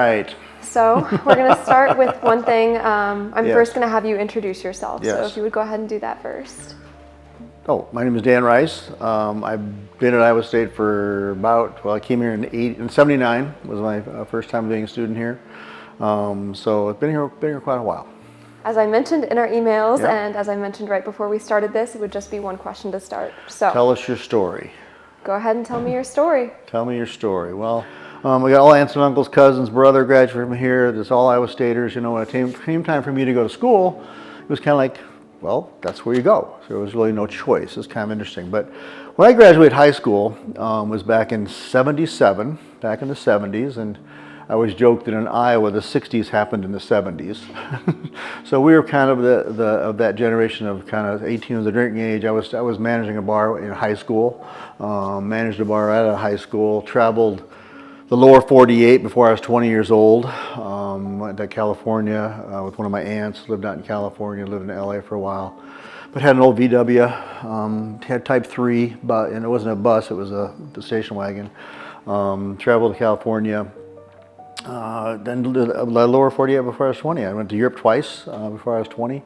right. So we're going to start with one thing. I'm Yes. first going to have you introduce yourself. Yes. So if you would go ahead and do that first. Oh, my name is Dan Rice. I've been at Iowa State for I came here in 79 was my first time being a student here. So I've been here quite a while. As I mentioned in our emails, Yeah. and as I mentioned right before we started this, it would just be one question to start. So Tell us your story. go ahead and tell me your story. Tell me your story. Well, we got all aunts and uncles, cousins, brother graduated from here. There's all Iowa Staters. You know, when it came time for me to go to school, it was kind of like, well, that's where you go. So there was really no choice. It's kind of interesting. But when I graduated high school, was back in '77, back in the '70s, and I always joked that in Iowa the '60s happened in the '70s. So we were kind of of that generation of kind of 18 was the drinking age. I was managing a bar in high school, managed a bar out of high school, traveled the lower 48 before I was 20 years old. Went to California with one of my aunts, lived out in California, lived in LA for a while. But had an old VW, had Type 3, and it wasn't a bus, it was the station wagon. Traveled to California. Then the lower 48 before I was 20. I went to Europe twice before I was 20.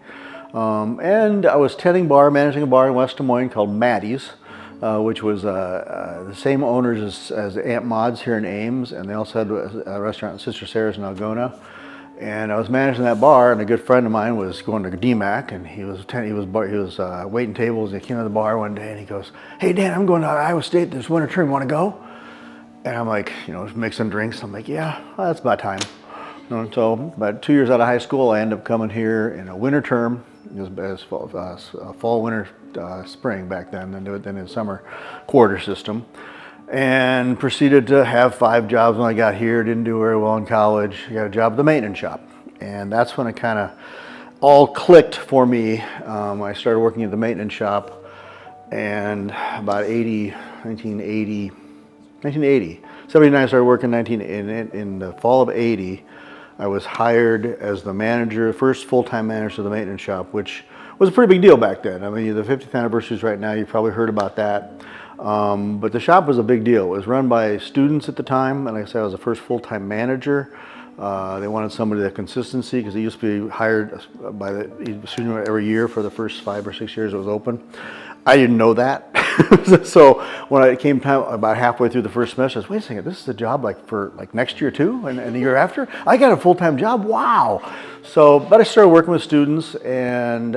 And I was managing a bar in West Des Moines called Maddie's, which was the same owners as Aunt Maud's here in Ames, and they also had a restaurant in Sister Sarah's in Algona. And I was managing that bar, and a good friend of mine was going to DMAC, and he was waiting tables. And he came to the bar one day, and he goes, "Hey Dan, I'm going to Iowa State this winter term. Want to go?" And I'm like, make some drinks. I'm like, yeah, well, that's about time. So about 2 years out of high school, I ended up coming here in a winter term. It was fall, winter, spring back then, and then in summer quarter system. And proceeded to have 5 jobs when I got here. Didn't do very well in college. I got a job at the maintenance shop. And that's when it kind of all clicked for me. I started working at the maintenance shop, and about 1980, 79 I started working in the fall of 80. I was hired as the manager, first full-time manager of the maintenance shop, which was a pretty big deal back then. I mean, the 50th anniversary is right now, you've probably heard about that. But the shop was a big deal. It was run by students at the time, and like I said, I was the first full-time manager. They wanted somebody that consistency, because it used to be hired by the student every year for the first 5 or 6 years it was open. I didn't know that. So when it came time, about halfway through the first semester, I said, wait a second, this is a job for next year too, and the year after? I got a full-time job, wow. So, but I started working with students, and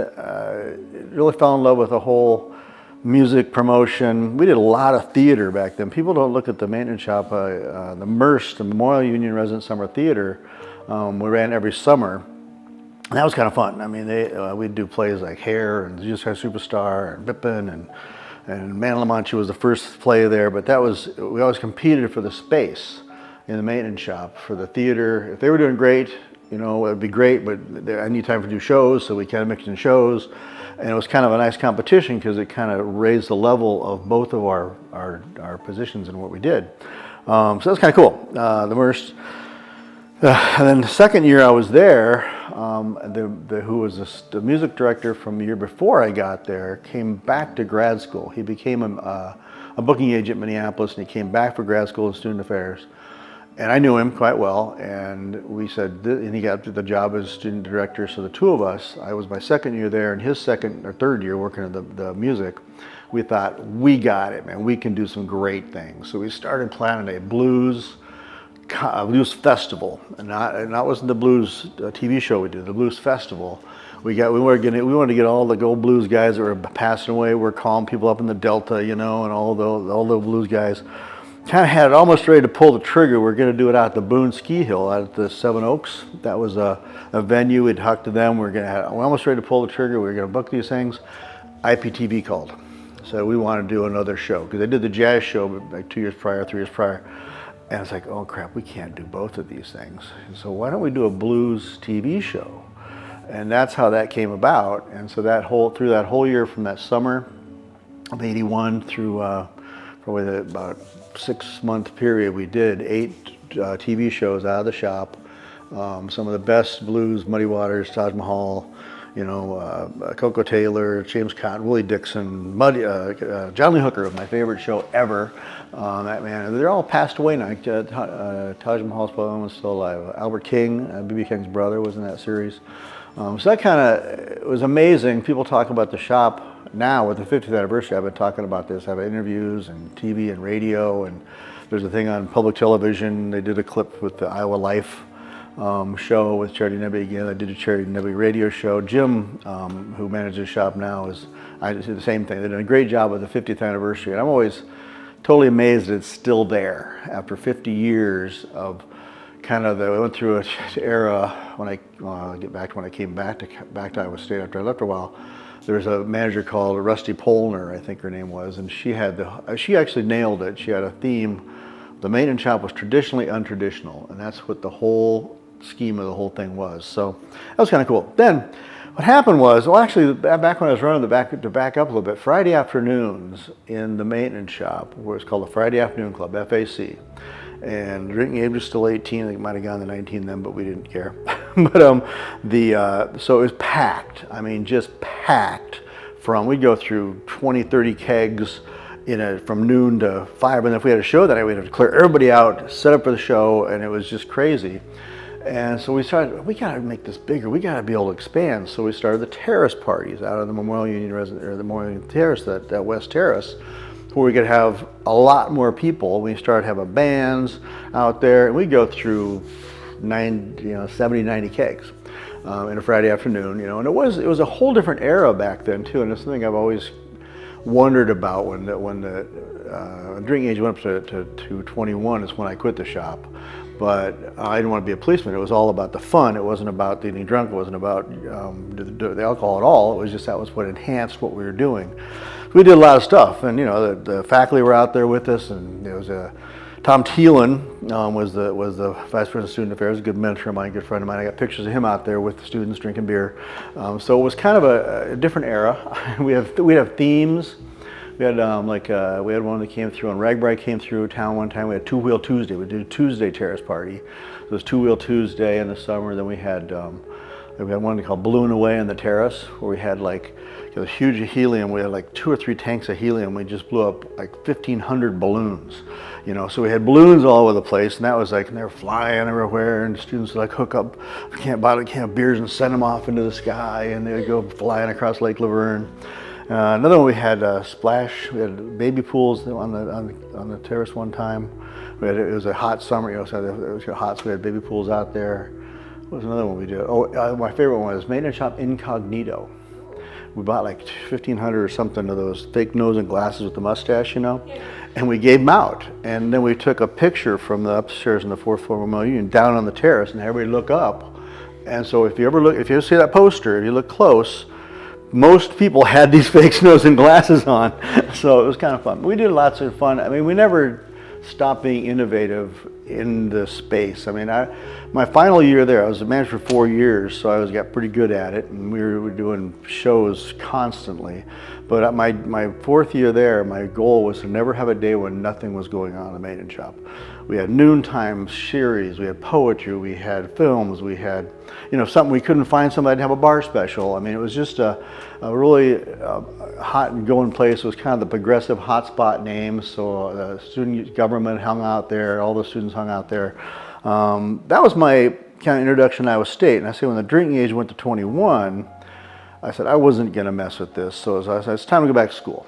really fell in love with the whole music promotion. We did a lot of theater back then. People don't look at the maintenance shop, the MERS, the Memorial Union Resident Summer Theater, we ran every summer. And that was kind of fun. I mean, we'd do plays like Hair and Jesus Christ Superstar and Bippin and Man La Mancha was the first play there. But we always competed for the space in the maintenance shop for the theater. If they were doing great, it would be great, but I need time to do shows, so we kind of mixed in shows. And it was kind of a nice competition because it kind of raised the level of both of our positions and what we did. So that's kind of cool. The MERS. And then the second year I was there, who was the music director from the year before I got there came back to grad school. He became a booking agent in Minneapolis, and he came back for grad school in student affairs. And I knew him quite well, and and he got the job as student director. So the two of us, I was my second year there, and his second or third year working at the music. We thought, we got it, man. We can do some great things. So we started planning a blues festival, and that wasn't the blues TV show we did, the blues festival. We wanted to get all the old blues guys that were passing away. We're calling people up in the Delta, and all the blues guys. Kind of had it almost ready to pull the trigger. We're going to do it out at the Boone Ski Hill, out at the Seven Oaks. That was a venue. We'd talked to them. We're almost ready to pull the trigger. We were going to book these things. IPTV called, so we want to do another show, because they did the jazz show like 2 years prior, 3 years prior. And it's like, oh crap, we can't do both of these things. So why don't we do a blues TV show? And that's how that came about. And so through that whole year, from that summer of '81 through probably about 6-month period, we did 8 TV shows out of the shop. Some of the best blues, Muddy Waters, Taj Mahal, Coco Taylor, James Cotton, Willie Dixon, John Lee Hooker was my favorite show ever. That man, they're all passed away now. Taj Mahal's brother was still alive. Albert King, B.B. King's brother, was in that series. So that kind of was amazing. People talk about the shop now with the 50th anniversary. I've been talking about this. I've had interviews and TV and radio, and there's a thing on public television. They did a clip with the Iowa Life show with Charity Nebby again. I did a Charity Nebby radio show. Jim, who manages the shop now, I did the same thing. They did a great job with the 50th anniversary, and I'm always totally amazed that it's still there after 50 years of I went through an era when I came back to Iowa State after I left a while. There was a manager called Rusty Polner, I think her name was, and she actually nailed it. She had a theme. The maintenance shop was traditionally untraditional, and that's what the whole scheme of the whole thing was. So that was kind of cool. Then what happened was, well, actually, back when I was running to back up a little bit, Friday afternoons in the maintenance shop, where it's called the Friday Afternoon Club, FAC, and the drinking age was still 18. I think it might have gone to 19 then, but we didn't care. But so it was packed. I mean, just packed. We'd go through 20, 30 kegs from noon to 5, and if we had a show that night, we'd have to clear everybody out, set up for the show, and it was just crazy. And so we started, we got to make this bigger. We got to be able to expand. So we started the terrace parties out of the Memorial Union the Memorial Union Terrace, that West Terrace, where we could have a lot more people. We started having bands out there, and we'd go through 70, 90 kegs in a Friday afternoon, and it was a whole different era back then too. And it's something I've always wondered about when the drinking age went up to 21 is when I quit the shop. But I didn't want to be a policeman. It was all about the fun. It wasn't about getting drunk. It wasn't about the alcohol at all. It was just that was what enhanced what we were doing. We did a lot of stuff, and the faculty were out there with us, and there was Tom Thielen was the vice president of student affairs, a good mentor of mine, a good friend of mine. I got pictures of him out there with the students drinking beer. So it was kind of a different era. We'd have themes. We had we had one that came through on Ragbri came through town one time. We had Two Wheel Tuesday. We did a Tuesday terrace party. So it was Two Wheel Tuesday in the summer. Then we had one called Balloon Away on the terrace, where we had a huge helium. We had 2 or 3 tanks of helium. We just blew up 1,500 balloons. So we had balloons all over the place, and that was and they were flying everywhere, and students would hook up a can of beers and send them off into the sky, and they would go flying across Lake Laverne. Another one, we had splash. We had baby pools on the terrace one time. It was a hot summer, so it was hot, so we had baby pools out there. What was another one we did? My favorite one was maintenance shop incognito. We bought 1,500 or something of those fake nose and glasses with the mustache, and we gave them out. And then we took a picture from the upstairs in the 4th floor of Memorial Union down on the terrace, and everybody look up. And so if you ever see that poster, if you look close, most people had these fake nose and glasses on. So it was kind of fun. We did lots of fun. I mean, we never stopped being innovative in the space. I mean, my final year there, I was a manager for 4 years, so I got pretty good at it, and we were doing shows constantly. But at my 4th year there, my goal was to never have a day when nothing was going on in the maintenance shop. We had noontime series, we had poetry, we had films, we had, something we couldn't find somebody to have a bar special. I mean, it was just a really hot and going place. It was kind of the progressive hotspot name, so the student government hung out there, all the students hung out there. That was my kind of introduction to Iowa State. And I say when the drinking age went to 21, I said I wasn't going to mess with this. So I said, it's time to go back to school.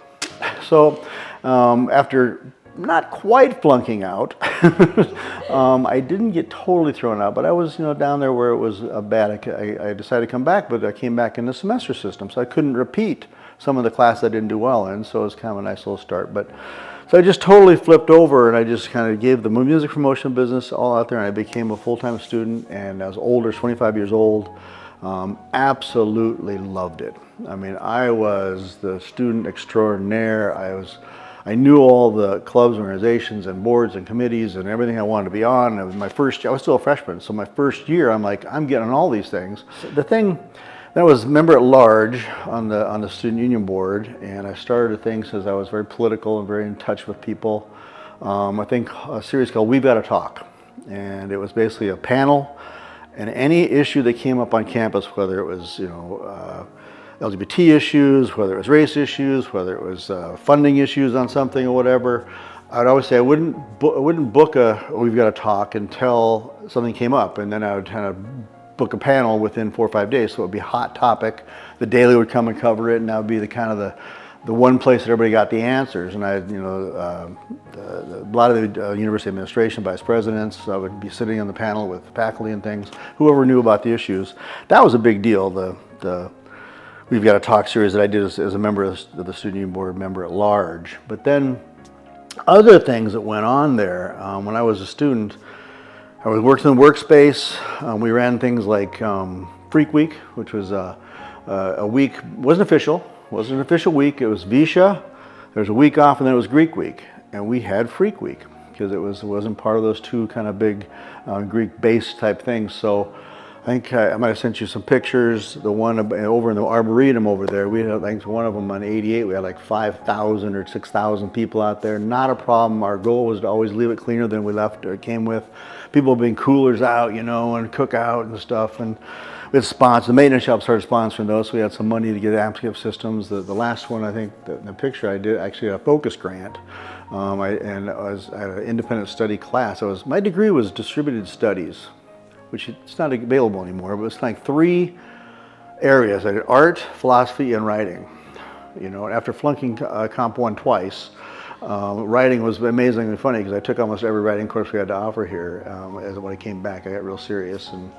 So after not quite flunking out, I didn't get totally thrown out, but I was down there where it was bad. I decided to come back, but I came back in the semester system, so I couldn't repeat some of the classes I didn't do well in, so it was kind of a nice little start. So I just totally flipped over, and I just kind of gave the music promotion business all out there, and I became a full-time student, and I was older, 25 years old. Absolutely loved it. I mean, I was the student extraordinaire. I knew all the clubs, organizations, and boards and committees and everything I wanted to be on. It was my first year. I was still a freshman, so my first year, I'm getting on all these things. So the thing that was member at large on the student union board, and I started things as I was very political and very in touch with people. I think a series called We've Got to Talk, and it was basically a panel, And any issue that came up on campus, whether it was, LGBT issues, whether it was race issues, whether it was funding issues on something or whatever, I'd always say I wouldn't book we've got to talk until something came up, and then I would kind of book a panel within 4 or 5 days, so it would be a hot topic. The Daily would come and cover it, and that would be the one place that everybody got the answers. And a lot of the university administration, vice presidents, I would be sitting on the panel with faculty and things, whoever knew about the issues. That was a big deal. The We've Got to Talk series that I did as a member of the student union board, member at large. But then other things that went on there, when I was a student, I was working in the workspace. We ran things like Freak Week, which was a week, wasn't an official week. It was Visha. There was a week off, and then it was Greek Week, and we had Freak Week because it wasn't part of those two kind of big Greek-based type things. So I think I might have sent you some pictures. The one over in the Arboretum over there, we had, I think one of them on 88, we had like 5,000 or 6,000 people out there. Not a problem. Our goal was to always leave it cleaner than we left or came with. People being coolers out, and cook out and stuff. And we had sponsors. The maintenance shop started sponsoring those, so we had some money to get Amskip systems. The last one, I think, the picture I did, actually had a focus grant. I had an independent study class. My degree was distributed studies, which it's not available anymore, but it's like 3 areas. I did art, philosophy, and writing. And after flunking Comp 1 twice, writing was amazingly funny because I took almost every writing course we had to offer here. When I came back, I got real serious and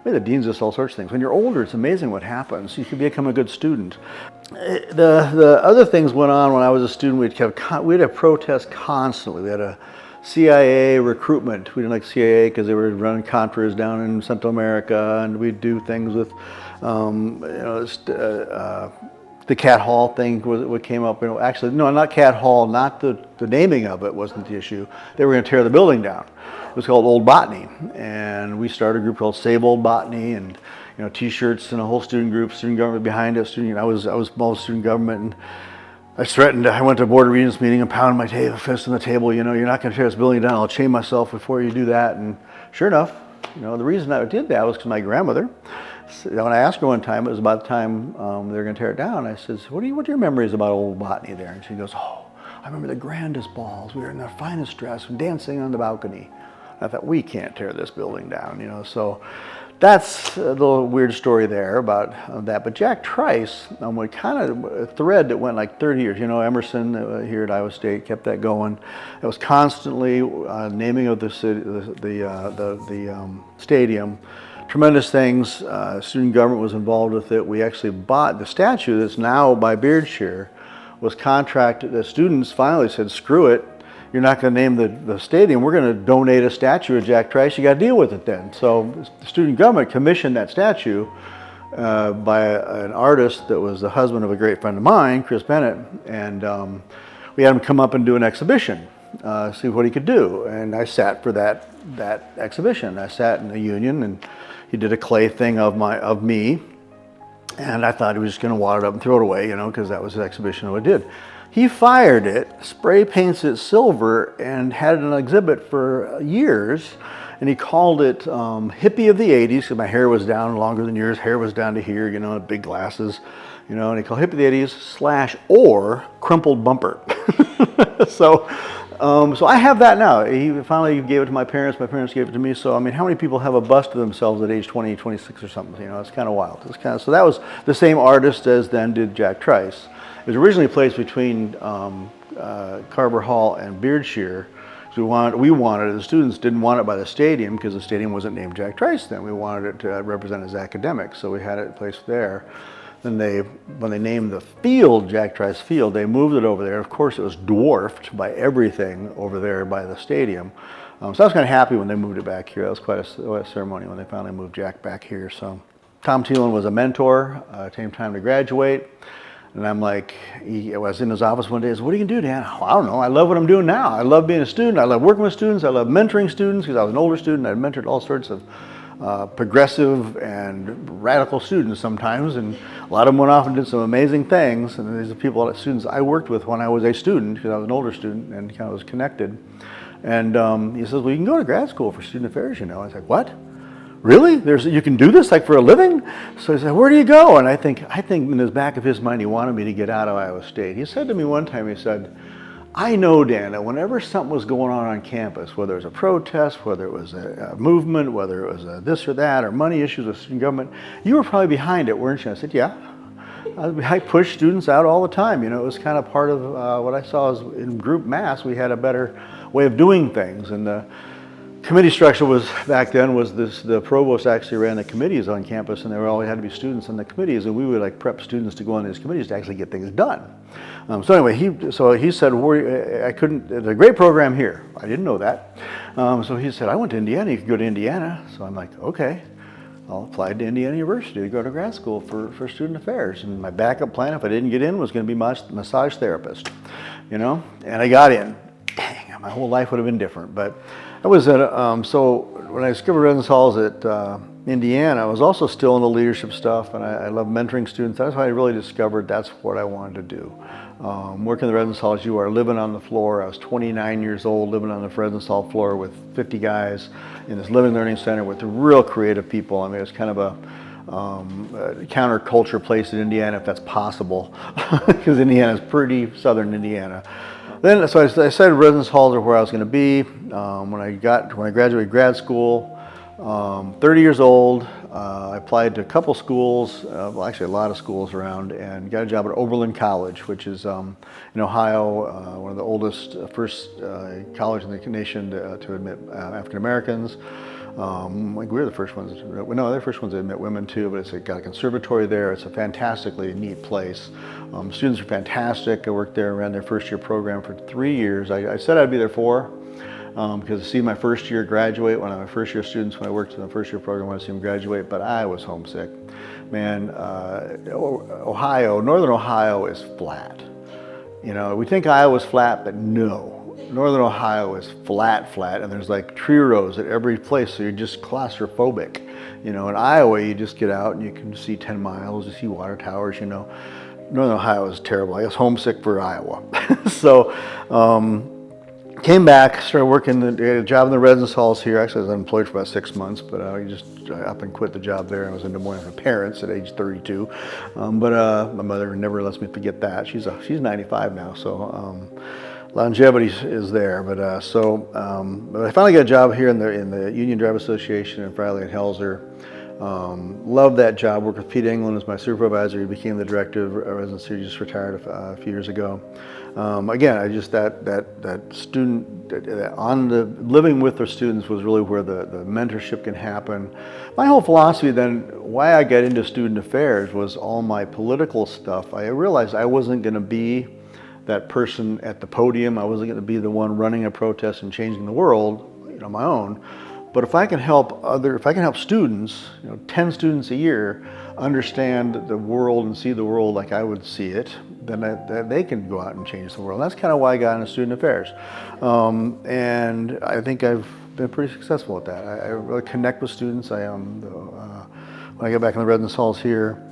made the deans list all sorts of things. When you're older, it's amazing what happens. You can become a good student. The other things went on when I was a student. We'd have protests constantly. We had a CIA recruitment. We didn't like CIA because they were running Contras down in Central America, and we'd do things with, the Cat Hall thing was what came up. Actually, no, not Cat Hall. Not the naming of it wasn't the issue. They were going to tear the building down. It was called Old Botany, and we started a group called Save Old Botany, and T-shirts and a whole student group, student government behind it. I was involved in student government, and I threatened. I went to a board of regents meeting and pounded my fist on the table. You're not going to tear this building down. I'll chain myself before you do that. And sure enough, the reason I did that was because my grandmother. When I asked her one time, it was about the time they were going to tear it down. I said, "What are your memories about Old Botany there?" And she goes, "Oh, I remember the grandest balls. We were in their finest dress, dancing on the balcony." I thought, we can't tear this building down, So that's a little weird story there about that. But Jack Trice, what kind of a thread that went like 30 years. Emerson here at Iowa State kept that going. It was constantly naming of the city, the stadium. Tremendous things. Student government was involved with it. We actually bought the statue that's now by Beardshear. Was contracted. The students finally said, "Screw it. You're not going to name the stadium. We're going to donate a statue of Jack Trice. You got to deal with it then." So the student government commissioned that statue by an artist that was the husband of a great friend of mine, Chris Bennett, and we had him come up and do an exhibition, see what he could do. And I sat for that exhibition. I sat in the union, and he did a clay thing of me, and I thought he was just going to water it up and throw it away, because that was the exhibition of what I did. He fired it, spray paints it silver, and had an exhibit for years. And he called it Hippie of the 80s, because my hair was down longer than yours. Hair was down to here, big glasses. And he called Hippie of the 80s / or crumpled bumper. So I have that now. He finally gave it to my parents. My parents gave it to me. So, how many people have a bust of themselves at age 20, 26 or something? It's kind of wild. So that was the same artist as then did Jack Trice. It was originally placed between Carver Hall and Beardshear. So we wanted it. The students didn't want it by the stadium because the stadium wasn't named Jack Trice then. We wanted it to represent his academics, so we had it placed there. Then when they named the field Jack Trice Field, they moved it over there. Of course, it was dwarfed by everything over there by the stadium. So I was kind of happy when they moved it back here. That was quite a ceremony when they finally moved Jack back here. So Tom Thielen was a mentor. It came time to graduate. And I'm like, I was in his office one day. I said, "What are you going to do, Dan?" "I don't know. I love what I'm doing now. I love being a student. I love working with students. I love mentoring students," because I was an older student. I mentored all sorts of progressive and radical students sometimes. And a lot of them went off and did some amazing things. And these are students I worked with when I was a student, because I was an older student and kind of was connected. And he says, "Well, you can go to grad school for student affairs, I was like, "What?" really? You can do this like for a living? So he said, where do you go? And I think in the back of his mind, he wanted me to get out of Iowa State. He said to me one time, he said, I know, Dan, that whenever something was going on campus, whether it was a protest, whether it was a movement, whether it was a this or that, or money issues with student government, you were probably behind it, weren't you? I said, yeah. I pushed students out all the time. You know, it was kind of part of what I saw as in group mass, we had a better way of doing things. And the committee structure was, back then, was this, the provost actually ran the committees on campus, and there always had to be students on the committees, and we would like prep students to go on these committees to actually get things done. So anyway, he said, I couldn't, there's a great program here. I didn't know that. So he said, I went to Indiana, you could go to Indiana. So I'm like, okay. I'll apply to Indiana University to go to grad school for student affairs. And my backup plan, if I didn't get in, was going to be massage therapist, you know? And I got in. Dang, my whole life would have been different. But I was at, so when I discovered residence halls at Indiana, I was also still in the leadership stuff, and I love mentoring students. That's why I really discovered that's what I wanted to do. Working in the residence halls, you are living on the floor. I was 29 years old, living on the residence hall floor with 50 guys in this living learning center with real creative people. I mean, it's kind of a counterculture place in Indiana, if that's possible, because Indiana is pretty southern Indiana. Then, so I decided residence halls are where I was going to be. When I graduated grad school, 30 years old, I applied to a couple schools, well, actually a lot of schools around, and got a job at Oberlin College, which is in Ohio, one of the oldest, first college in the nation to admit African Americans. Like we were the first ones. No, they're the first ones to admit women too. But it's got a conservatory there. It's a fantastically neat place. Students are fantastic. I worked there, ran their first year program for 3 years. I said I'd be there 4. Because to see my first year graduate, one of my first year students, when I worked in the first year program, I wanted to see him graduate, but I was homesick. Man, Northern Ohio is flat. You know, we think Iowa's flat, but no. Northern Ohio is flat, and there's like tree rows at every place, so you're just claustrophobic. You know, in Iowa, you just get out and you can see 10 miles, you see water towers, you know. Northern Ohio is terrible. I was homesick for Iowa. So, came back, started working a job in the residence halls here. Actually, I was unemployed for about 6 months, but I just up and quit the job there. I was in Des Moines with my parents at age 32. But my mother never lets me forget that. She's 95 now, so longevity is there. But I finally got a job here in the Union Drive Association in Friley and Helzer. Loved that job. Worked with Pete England as my supervisor. He became the director of residency. He just retired a few years ago. Again, I just that student on the living with the students was really where the mentorship can happen. My whole philosophy then, why I got into student affairs, was all my political stuff. I realized I wasn't going to be that person at the podium. I wasn't going to be the one running a protest and changing the world, you know, my own. But if I can help students, 10 students a year, understand the world and see the world like I would see it, then they can go out and change the world. And that's kind of why I got into student affairs. And I think I've been pretty successful at that. I really connect with students. When I got back in the residence halls here,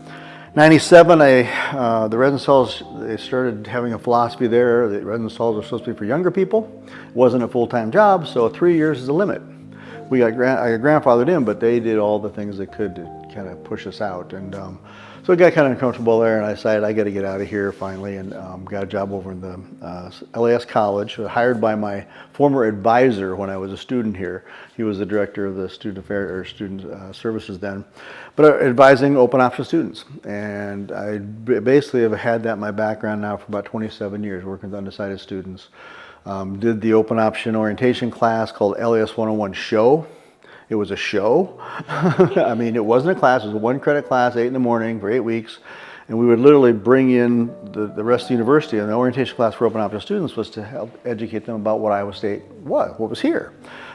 97, the residence halls, they started having a philosophy there. The residence halls are supposed to be for younger people. It wasn't a full-time job, so 3 years is the limit. I got grandfathered in, but they did all the things they could to kind of push us out. And so I got kind of uncomfortable there, and I decided I got to get out of here finally, and got a job over in the LAS College, hired by my former advisor when I was a student here. He was the director of the student affairs or student services then, but advising open option students. And I basically have had that in my background now for about 27 years, working with undecided students. Did the open option orientation class called LAS 101 Show. It was a show. I mean, it wasn't a class, it was a 1-credit class, 8 in the morning for 8 weeks. And we would literally bring in the rest of the university, and the orientation class for open option students was to help educate them about what Iowa State was, what was here.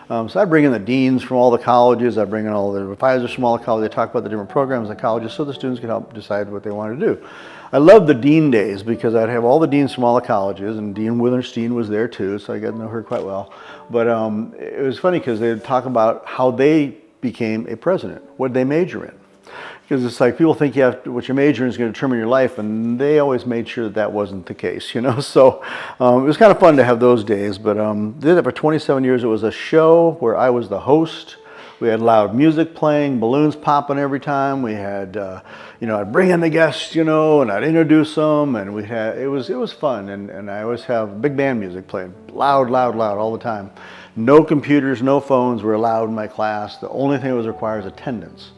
So I bring in the deans from all the colleges, I bring in all the advisors from all the colleges, they talk about the different programs in the colleges so the students could help decide what they wanted to do. I loved the dean days because I'd have all the deans from all the colleges, and Dean Witherstein was there too, so I got to know her quite well. But it was funny because they'd talk about how they became a president, what did they major in. Because it's like people think what your major in is going to determine your life, and they always made sure that wasn't the case, So it was kind of fun to have those days. But did it for 27 years. It was a show where I was the host. We had loud music playing, balloons popping every time. We had, I'd bring in the guests, and I'd introduce them, and it was fun. And I always have big band music playing, loud, loud, loud all the time. No computers, no phones were allowed in my class. The only thing that was required was attendance,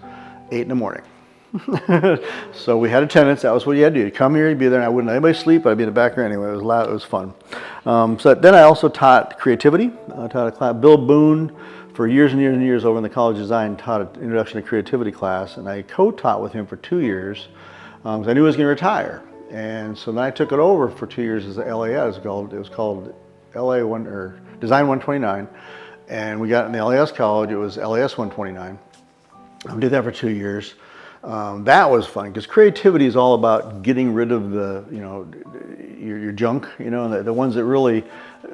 8 in the morning. So we had attendance. That was what you had to do. You'd come here, you'd be there, and I wouldn't let anybody sleep, but I'd be in the background anyway. It was loud. It was fun. So then I also taught creativity. I taught a class. Bill Boone, for years and years and years over in the College of Design, taught an introduction to creativity class, and I co-taught with him for 2 years because I knew he was going to retire. And so then I took it over for 2 years as the LAS. It was called Design 129, and we got in the LAS college. It was LAS 129. I did that for 2 years. That was fun because creativity is all about getting rid of your junk, and the ones that really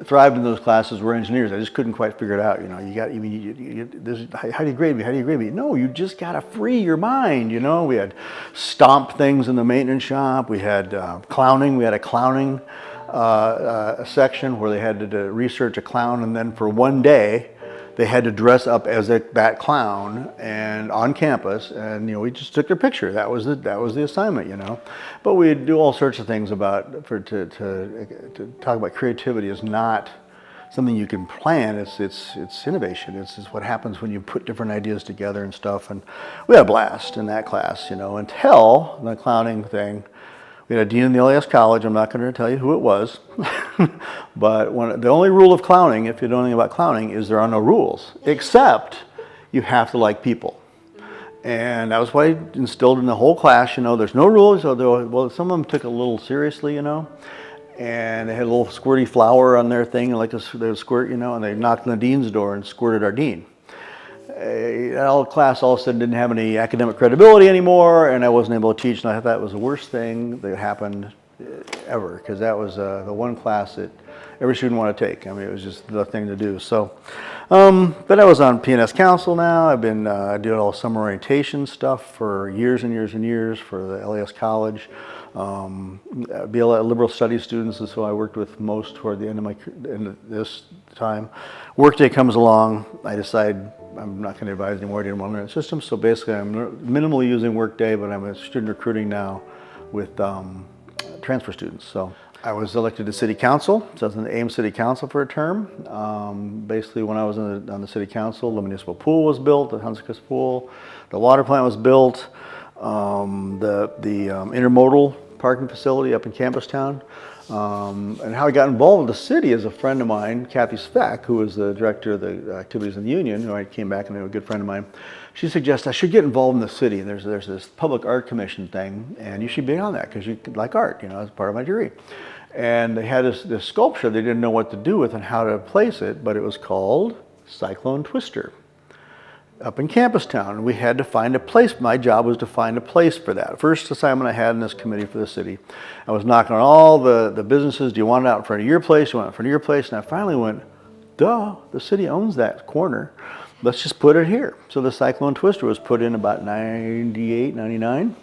thrived in those classes were engineers. I just couldn't quite figure it out. How do you grade me? How do you grade me? No, you just got to free your mind. We had stomp things in the maintenance shop. We had clowning. We had a clowning section where they had to research a clown, and then for one day, they had to dress up as that clown and on campus, and we just took their picture. That was the assignment, But we'd do all sorts of things to talk about creativity is not something you can plan. It's innovation. It's what happens when you put different ideas together and stuff. And we had a blast in that class, until the clowning thing. We had a dean in the LAS college. I'm not going to tell you who it was, but the only rule of clowning, if you know anything about clowning, is there are no rules, except you have to like people. And that was what I instilled in the whole class. There's no rules. Well, some of them took it a little seriously, and they had a little squirty flower on their thing, like they would squirt, and they knocked on the dean's door and squirted our dean. Our class all of a sudden didn't have any academic credibility anymore, and I wasn't able to teach, and I thought that was the worst thing that happened ever, because that was the one class that every student wanted to take. I mean, it was just the thing to do. So, but I was on P&S Council now. I've been doing all summer orientation stuff for years and years and years for the LAS College. Liberal studies students is who I worked with most toward the end of this time. Workday comes along, I decide I'm not going to advise anymore. I didn't want to learn the system, so basically I'm minimally using Workday, but I'm a student recruiting now with transfer students. So I was elected to city council, so I was in the Ames City Council for a term. Basically, when I was on the city council, the municipal pool was built, the Hunsakus pool, the water plant was built, the intermodal parking facility up in Campustown. And how I got involved with the city is a friend of mine, Kathy Speck, who was the director of the activities in the union, who I came back and they were a good friend of mine. She suggested I should get involved in the city. There's this public art commission thing, and you should be on that because you like art, as part of my degree. And they had this sculpture they didn't know what to do with and how to place it, but it was called Cyclone Twister up in Campustown. We had to find a place. My job was to find a place for that. First assignment I had in this committee for the city, I was knocking on all the businesses. Do you want it out in front of your place? Do you want it in front of your place? And I finally went, duh, the city owns that corner. Let's just put it here. So the Cyclone Twister was put in about 98, 99,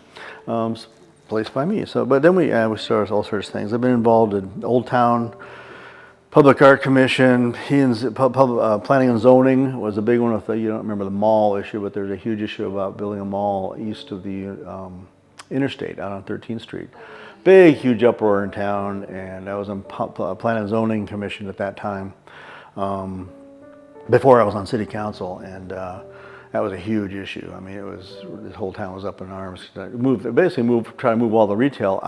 placed by me. So, but then we started all sorts of things. I've been involved in Old Town Public Art Commission. Planning and zoning was a big one. You don't remember the mall issue, but there's a huge issue about building a mall east of the interstate out on 13th Street. Big, huge uproar in town, and I was on Planning and Zoning Commission at that time. Before I was on city council, and that was a huge issue. I mean, this whole town was up in arms. Try to move all the retail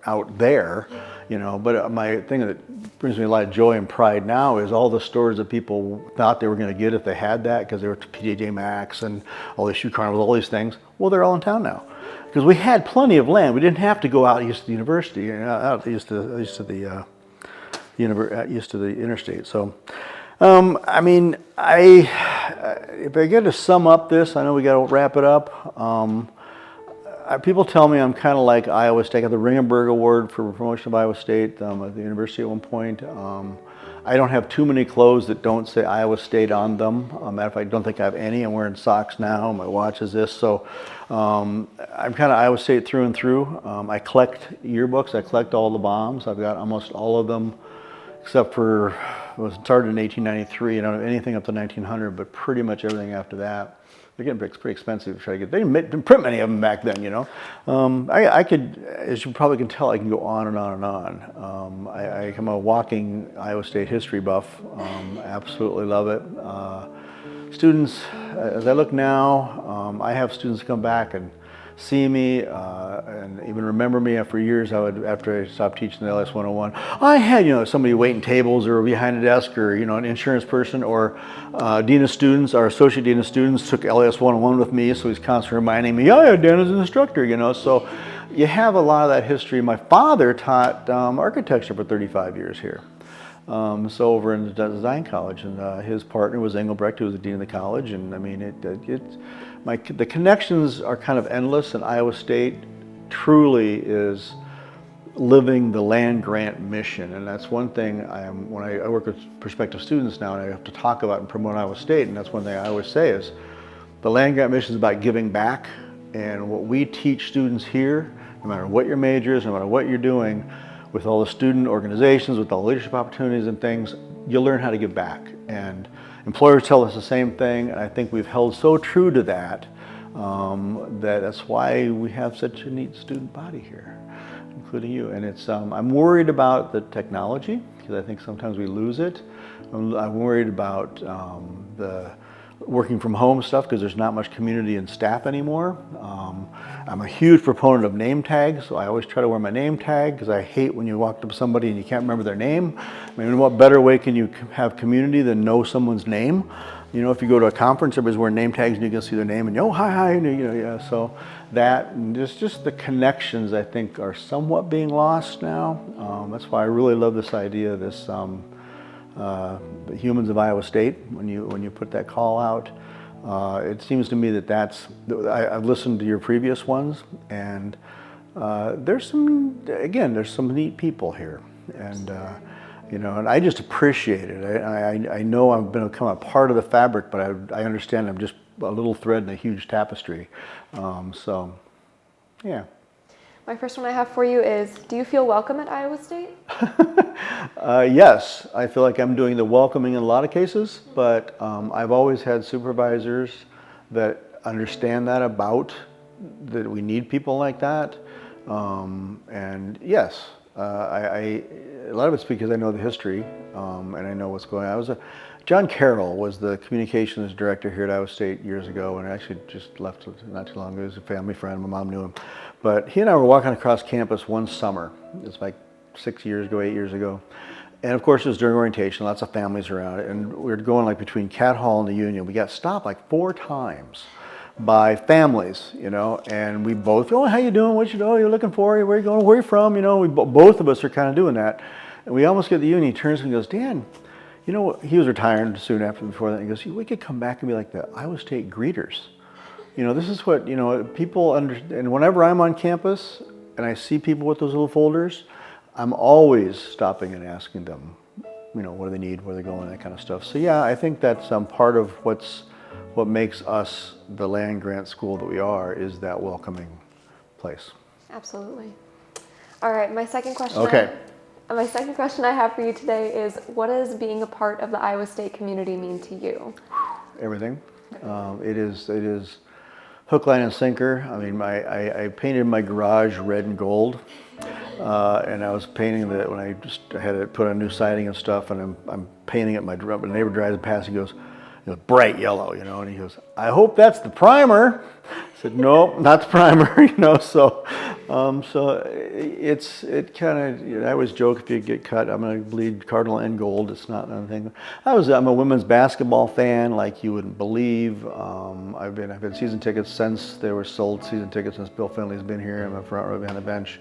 out there, But my thing that brings me a lot of joy and pride now is all the stores that people thought they were going to get if they had that, because they were PJ Maxx and all these shoe carnivals, all these things. Well, they're all in town now, because we had plenty of land. We didn't have to go out east of the university, out east of the interstate. So. If I get to sum up this, I know we got to wrap it up. People tell me I'm kind of like Iowa State. I got the Ringenberg Award for promotion of Iowa State at the university at one point. I don't have too many clothes that don't say Iowa State on them. Matter of fact, I don't think I have any. I'm wearing socks now. My watch is this. So I'm kind of Iowa State through and through. I collect yearbooks. I collect all the bombs. I've got almost all of them, except for, it was started in 1893, and I don't know anything up to 1900, but pretty much everything after that. They're getting pretty expensive to try to get. They didn't print many of them back then, you know. I could, as you probably can tell, I can go on and on and on. I'm a walking Iowa State history buff. Absolutely love it. Students, as I look now, I have students come back and see me and even remember me after years. After I stopped teaching the LS 101, I had, you know, somebody waiting tables or behind a desk, or, you know, an insurance person, or dean of students, our associate dean of students took LS 101 with me, so he's constantly reminding me, oh yeah, Dan is an instructor, you know. So you have a lot of that history. My father taught architecture for 35 years here. So over in the design college, and his partner was Engelbrecht, who was the dean of the college, and I mean, the connections are kind of endless, and Iowa State truly is living the land grant mission. And that's one thing when I work with prospective students now, and I have to talk about and promote Iowa State, and that's one thing I always say is the land grant mission is about giving back. And what we teach students here, no matter what your major is, no matter what you're doing, with all the student organizations, with all the leadership opportunities and things, you'll learn how to give back. And employers tell us the same thing, and I think we've held so true to that, that's why we have such a neat student body here, including you. And it's, I'm worried about the technology, because I think sometimes we lose it. I'm worried about the working from home stuff, because there's not much community and staff anymore. I'm a huge proponent of name tags, so I always try to wear my name tag, because I hate when you walk up to somebody and you can't remember their name. I mean, what better way can you have community than know someone's name? You know, if you go to a conference, everybody's wearing name tags and you can see their name and, oh, hi, you know, yeah. So that, and just the connections, I think, are somewhat being lost now. That's why I really love this idea of this the Humans of Iowa State. When you put that call out, it seems to me that I've listened to your previous ones, and there's some neat people here, and you know, and I just appreciate it. I know I've become a part of the fabric, but I understand I'm just a little thread in a huge tapestry. So, yeah. My first one I have for you is, do you feel welcome at Iowa State? Yes, I feel like I'm doing the welcoming in a lot of cases, but I've always had supervisors that understand that we need people like that. And yes, a lot of it's because I know the history, and I know what's going on. John Carroll was the communications director here at Iowa State years ago, and actually just left not too long ago. He was a family friend. My mom knew him. But he and I were walking across campus one summer. It's like 8 years ago. And of course, it was during orientation, lots of families around it. And we were going like between Cat Hall and the Union. We got stopped like 4 times by families, you know, and we both, oh, how you doing? What you doing? You're looking for? Where you going? Where you from? You know, both of us are kind of doing that. And we almost get to the Union. He turns to me and goes, Dan, you know, he was retiring soon before that. He goes, we could come back and be like the Iowa State greeters. You know, this is what, you know, people understand. And whenever I'm on campus and I see people with those little folders, I'm always stopping and asking them, you know, what do they need, where they're going, that kind of stuff. So yeah, I think that's part of what makes us the land grant school that we are, is that welcoming place. Absolutely. All right, my second question. Okay. My second question I have for you today is, what does being a part of the Iowa State community mean to you? Everything. It is hook, line, and sinker. I mean, I painted my garage red and gold, and I was painting that when I had it put on new siding and stuff, and I'm painting it. My neighbor drives past, he goes, bright yellow, you know, and he goes, I hope that's the primer. I said, nope, not the primer, you know. So it kind of, you know, I always joke, if you get cut, I'm going to bleed cardinal and gold. It's not anything. I'm a women's basketball fan, like you wouldn't believe. I've had season tickets since they were sold. Season tickets since Bill Finley's been here. I'm a front row behind the bench.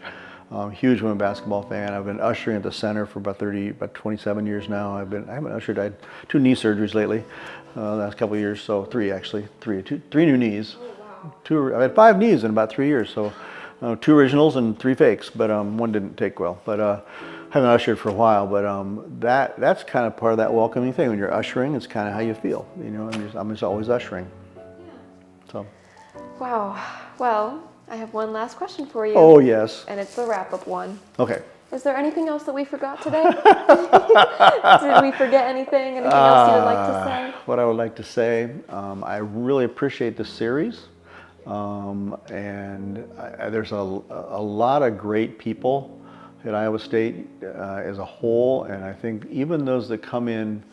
Huge women basketball fan. I've been ushering at the center for about 27 years now. I haven't ushered. I had 2 knee surgeries lately, the last couple of years. So 3 actually, 3 new knees. Oh, wow. I had 5 knees in about 3 years. So 2 originals and 3 fakes, but one didn't take well. But haven't ushered for a while. But that's kind of part of that welcoming thing. When you're ushering, it's kind of how you feel. You know, I'm just always ushering. Yeah. So. Wow. Well, I have one last question for you. Oh, yes. And it's the wrap-up one. Okay. Is there anything else that we forgot today? Did we forget anything? Anything else you would like to say? What I would like to say, I really appreciate this series. There's a lot of great people at Iowa State as a whole, and I think even those that come in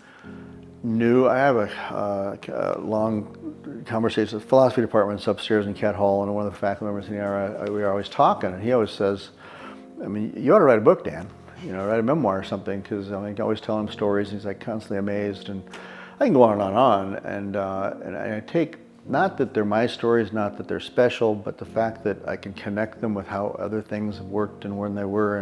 new, I have a long conversation with the philosophy department upstairs in Cat Hall, and one of the faculty members in the area, we are always talking, and he always says, I mean, you ought to write a book, Dan. You know, write a memoir or something, because I always tell him stories, and he's like constantly amazed, and I can go on and on, and I take, not that they're my stories, not that they're special, but the fact that I can connect them with how other things have worked and when they were,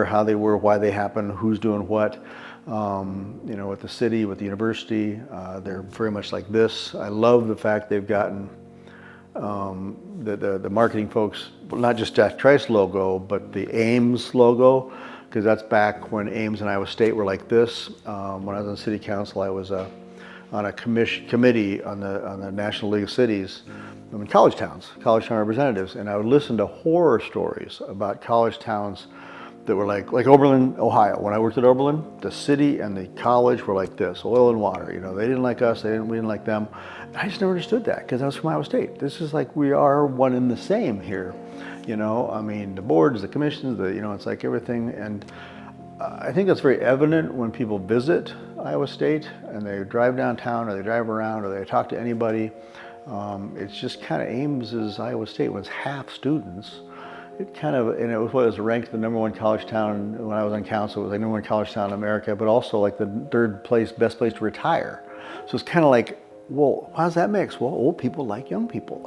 how they were, why they happened, who's doing what. You know, with the city, with the university, they're very much like this. I love the fact they've gotten the marketing folks, not just Jack Trice logo, but the Ames logo, because that's back when Ames and Iowa State were like this. When I was on city council, I was on a committee on the National League of Cities, in college town representatives, and I would listen to horror stories about college towns that were like Oberlin, Ohio. When I worked at Oberlin, the city and the college were like this, oil and water. You know, they didn't like us, we didn't like them. And I just never understood that, because I was from Iowa State. This is like, we are one and the same here. You know, I mean, the boards, the commissions, you know, it's like everything. And I think that's very evident when people visit Iowa State and they drive downtown or they drive around or they talk to anybody. It's just kind of Ames is Iowa State when it's half students. It kind of, and it was ranked the #1 college town when I was on council. It was like #1 college town in America, but also like the 3rd place, best place to retire. So it's kind of like, well, how does that mix? Well, old people like young people.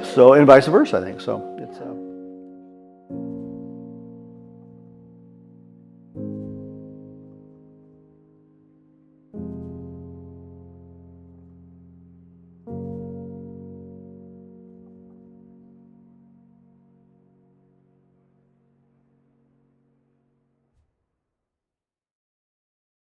So, and vice versa, I think. So it's